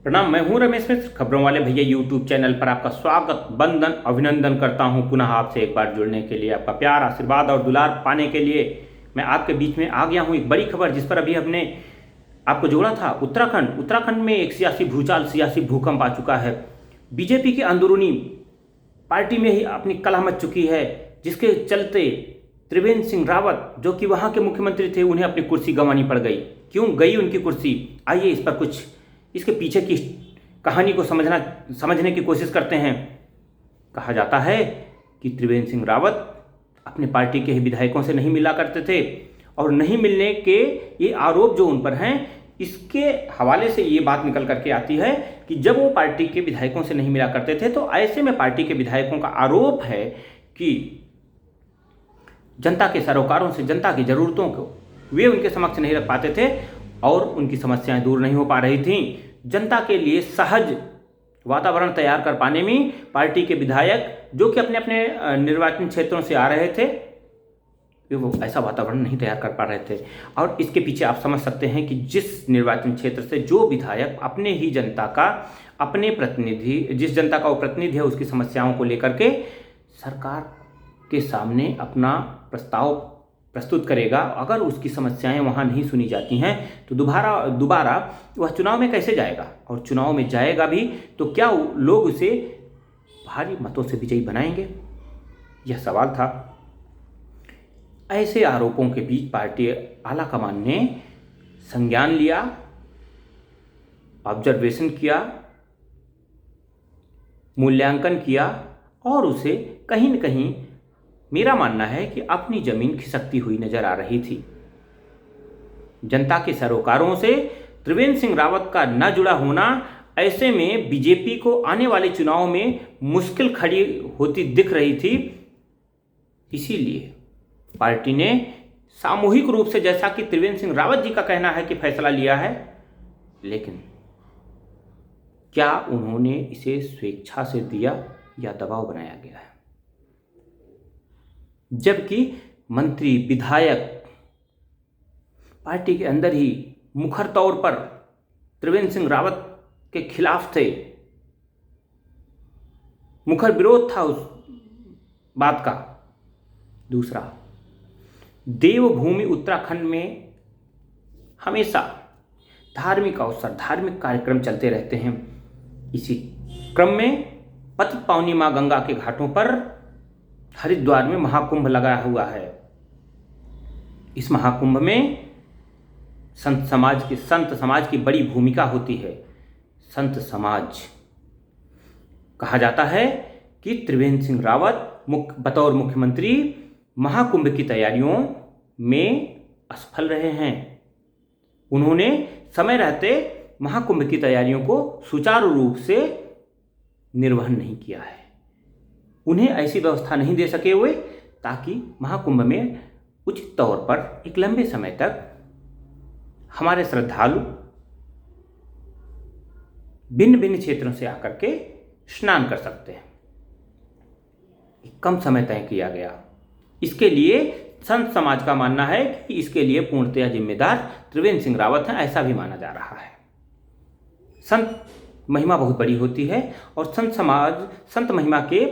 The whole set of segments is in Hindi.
प्रणाम, मैं हूं रमेश मिश्र। खबरों वाले भैया यूट्यूब चैनल पर आपका स्वागत, बंदन, अभिनंदन करता हूं। पुनः आपसे एक बार जुड़ने के लिए, आपका प्यार, आशीर्वाद और दुलार पाने के लिए मैं आपके बीच में आ गया हूं। एक बड़ी खबर जिस पर अभी हमने आपको जोड़ा था, उत्तराखंड में एक सियासी भूचाल, सियासी भूकंप आ चुका है। बीजेपी के अंदरूनी पार्टी में ही अपनी कलह मच चुकी है, जिसके चलते त्रिवेंद्र सिंह रावत, जो कि वहाँ के मुख्यमंत्री थे, उन्हें अपनी कुर्सी गंवानी पड़ गई। क्यों गई उनकी कुर्सी? आइए इस पर कुछ इसके पीछे की कहानी को समझने की कोशिश करते हैं। कहा जाता है कि त्रिवेंद्र सिंह रावत अपने पार्टी के ही विधायकों से नहीं मिला करते थे, और नहीं मिलने के ये आरोप जो उन पर हैं, इसके हवाले से ये बात निकल करके आती है कि जब वो पार्टी के विधायकों से नहीं मिला करते थे, तो ऐसे में पार्टी के विधायकों का आरोप है कि जनता के सरोकारों से, जनता की ज़रूरतों को वे उनके समक्ष नहीं रख पाते थे और उनकी समस्याएं दूर नहीं हो पा रही थीं। जनता के लिए सहज वातावरण तैयार कर पाने में पार्टी के विधायक, जो कि अपने अपने निर्वाचन क्षेत्रों से आ रहे थे, वो ऐसा वातावरण नहीं तैयार कर पा रहे थे। और इसके पीछे आप समझ सकते हैं कि जिस निर्वाचन क्षेत्र से जो विधायक अपने ही जनता का, अपने प्रतिनिधि, जिस जनता का वो प्रतिनिधि है, उसकी समस्याओं को लेकर के सरकार के सामने अपना प्रस्ताव प्रस्तुत करेगा, अगर उसकी समस्याएं वहाँ नहीं सुनी जाती हैं तो दोबारा वह चुनाव में कैसे जाएगा? और चुनाव में जाएगा भी तो क्या लोग उसे भारी मतों से विजयी बनाएंगे? यह सवाल था। ऐसे आरोपों के बीच पार्टी आलाकमान ने संज्ञान लिया, ऑब्जर्वेशन किया, मूल्यांकन किया और उसे कहीं न कहीं, मेरा मानना है कि अपनी जमीन खिसकती हुई नजर आ रही थी। जनता के सरोकारों से त्रिवेंद्र सिंह रावत का न जुड़ा होना ऐसे में बीजेपी को आने वाले चुनाव में मुश्किल खड़ी होती दिख रही थी। इसीलिए पार्टी ने सामूहिक रूप से, जैसा कि त्रिवेंद्र सिंह रावत जी का कहना है कि फैसला लिया है, लेकिन क्या उन्होंने इसे स्वेच्छा से दिया या दबाव बनाया गया है? जबकि मंत्री, विधायक पार्टी के अंदर ही मुखर तौर पर त्रिवेंद्र सिंह रावत के खिलाफ थे, मुखर विरोध था उस बात का। दूसरा, देवभूमि उत्तराखंड में हमेशा धार्मिक अवसर, धार्मिक कार्यक्रम चलते रहते हैं। इसी क्रम में पतित पावनी मां गंगा के घाटों पर हरिद्वार में महाकुंभ लगा हुआ है। इस महाकुंभ में संत समाज की बड़ी भूमिका होती है। संत समाज, कहा जाता है कि त्रिवेंद्र सिंह रावत बतौर मुख्यमंत्री महाकुंभ की तैयारियों में असफल रहे हैं। उन्होंने समय रहते महाकुंभ की तैयारियों को सुचारू रूप से निर्वहन नहीं किया है। उन्हें ऐसी व्यवस्था नहीं दे सके हुए ताकि महाकुंभ में उचित तौर पर एक लंबे समय तक हमारे श्रद्धालु भिन्न भिन्न क्षेत्रों से आकर के स्नान कर सकते हैं। कम समय तय किया गया। इसके लिए संत समाज का मानना है कि इसके लिए पूर्णतया जिम्मेदार त्रिवेंद्र सिंह रावत हैं, ऐसा भी माना जा रहा है। संत महिमा बहुत बड़ी होती है और संत महिमा के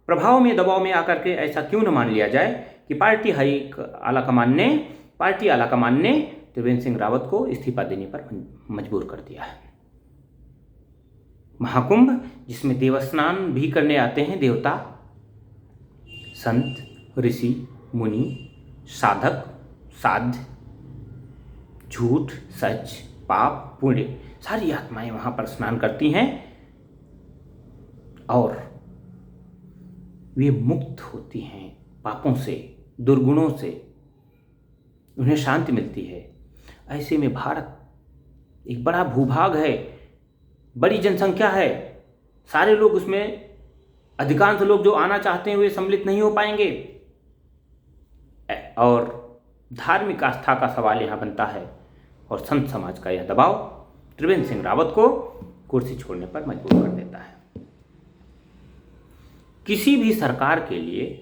प्रभाव में, दबाव में आकर के ऐसा क्यों न मान लिया जाए कि पार्टी आलाकमान ने त्रिवेंद्र सिंह रावत को इस्तीफा देने पर मजबूर कर दिया है। महाकुंभ, जिसमें देवस्नान भी करने आते हैं देवता, संत, ऋषि, मुनि, साधक, साध्य, झूठ, सच, पाप, पुण्य, सारी आत्माएं वहां पर स्नान करती हैं और वे मुक्त होती हैं पापों से, दुर्गुणों से, उन्हें शांति मिलती है। ऐसे में भारत एक बड़ा भूभाग है, बड़ी जनसंख्या है, सारे लोग उसमें, अधिकांश लोग जो आना चाहते हैं वे सम्मिलित नहीं हो पाएंगे और धार्मिक आस्था का सवाल यहाँ बनता है। और संत समाज का यह दबाव त्रिवेंद्र सिंह रावत को कुर्सी छोड़ने पर मजबूर कर देता है। किसी भी सरकार के लिए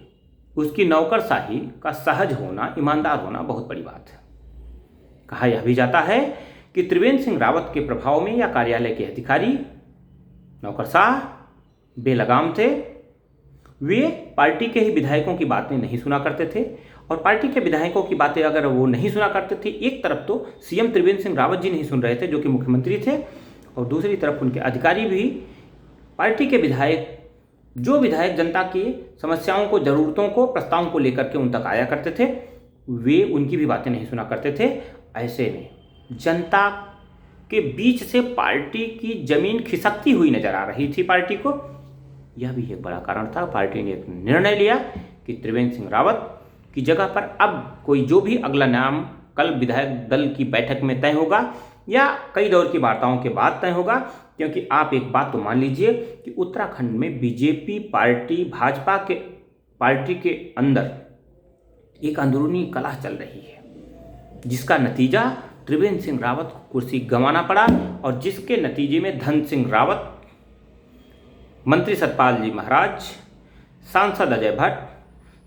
उसकी नौकरशाही का सहज होना, ईमानदार होना बहुत बड़ी बात है। कहा यह भी जाता है कि त्रिवेंद्र सिंह रावत के प्रभाव में या कार्यालय के अधिकारी नौकरशाह बेलगाम थे। वे पार्टी के ही विधायकों की बातें नहीं सुना करते थे, और पार्टी के विधायकों की बातें अगर वो नहीं सुना करते थे, एक तरफ तो सीएम त्रिवेंद्र सिंह रावत जी नहीं सुन रहे थे जो कि मुख्यमंत्री थे, और दूसरी तरफ उनके अधिकारी भी पार्टी के जो विधायक जनता की समस्याओं को, ज़रूरतों को, प्रस्तावों को लेकर के उन तक आया करते थे, वे उनकी भी बातें नहीं सुना करते थे। ऐसे में जनता के बीच से पार्टी की जमीन खिसकती हुई नजर आ रही थी पार्टी को। यह भी एक बड़ा कारण था। पार्टी ने एक निर्णय लिया कि त्रिवेंद्र सिंह रावत की जगह पर अब कोई जो भी अगला नाम कल विधायक दल की बैठक में तय होगा या कई दौर की वार्ताओं के बाद तय होगा, क्योंकि आप एक बात तो मान लीजिए कि उत्तराखंड में बीजेपी पार्टी, भाजपा के पार्टी के अंदर एक अंदरूनी कलह चल रही है, जिसका नतीजा त्रिवेंद्र सिंह रावत को कुर्सी गंवाना पड़ा, और जिसके नतीजे में धन सिंह रावत, मंत्री सतपाल जी महाराज, सांसद अजय भट्ट,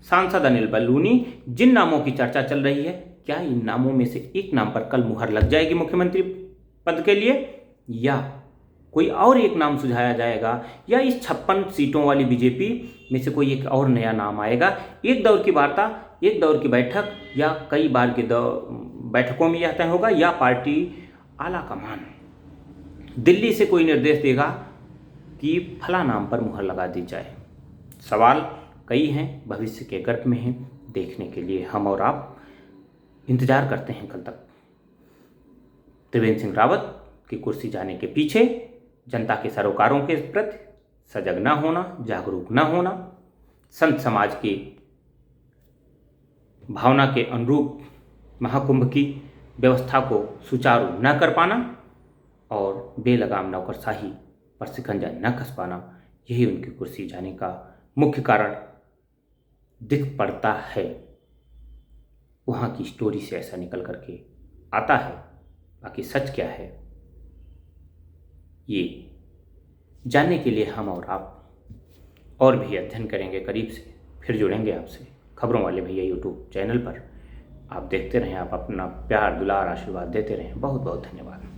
सांसद अनिल बलूनी, जिन नामों की चर्चा चल रही है, क्या इन नामों में से एक नाम पर कल मुहर लग जाएगी मुख्यमंत्री पद के लिए, या कोई और एक नाम सुझाया जाएगा, या इस 56 सीटों वाली बीजेपी में से कोई एक और नया नाम आएगा। एक दौर की वार्ता, एक दौर की बैठक या कई बार की बैठकों में यह तय होगा, या पार्टी आला कमान दिल्ली से कोई निर्देश देगा कि फला नाम पर मुहर लगा दी जाए। सवाल कई हैं, भविष्य के गर्भ में हैं। देखने के लिए हम और आप इंतजार करते हैं कल तक। त्रिवेंद्र सिंह रावत की कुर्सी जाने के पीछे जनता के सरोकारों के प्रति सजग न होना, जागरूक न होना, संत समाज की भावना के अनुरूप महाकुंभ की व्यवस्था को सुचारू न कर पाना और बेलगाम नौकरशाही पर शिकंजा न कस पाना, यही उनकी कुर्सी जाने का मुख्य कारण दिख पड़ता है। वहाँ की स्टोरी से ऐसा निकल करके आता है। बाकी सच क्या है, ये जानने के लिए हम और आप और भी अध्ययन करेंगे करीब से, फिर जुड़ेंगे आपसे खबरों वाले भैया यूट्यूब चैनल पर। आप देखते रहें, आप अपना प्यार, दुलार, आशीर्वाद देते रहें। बहुत बहुत धन्यवाद।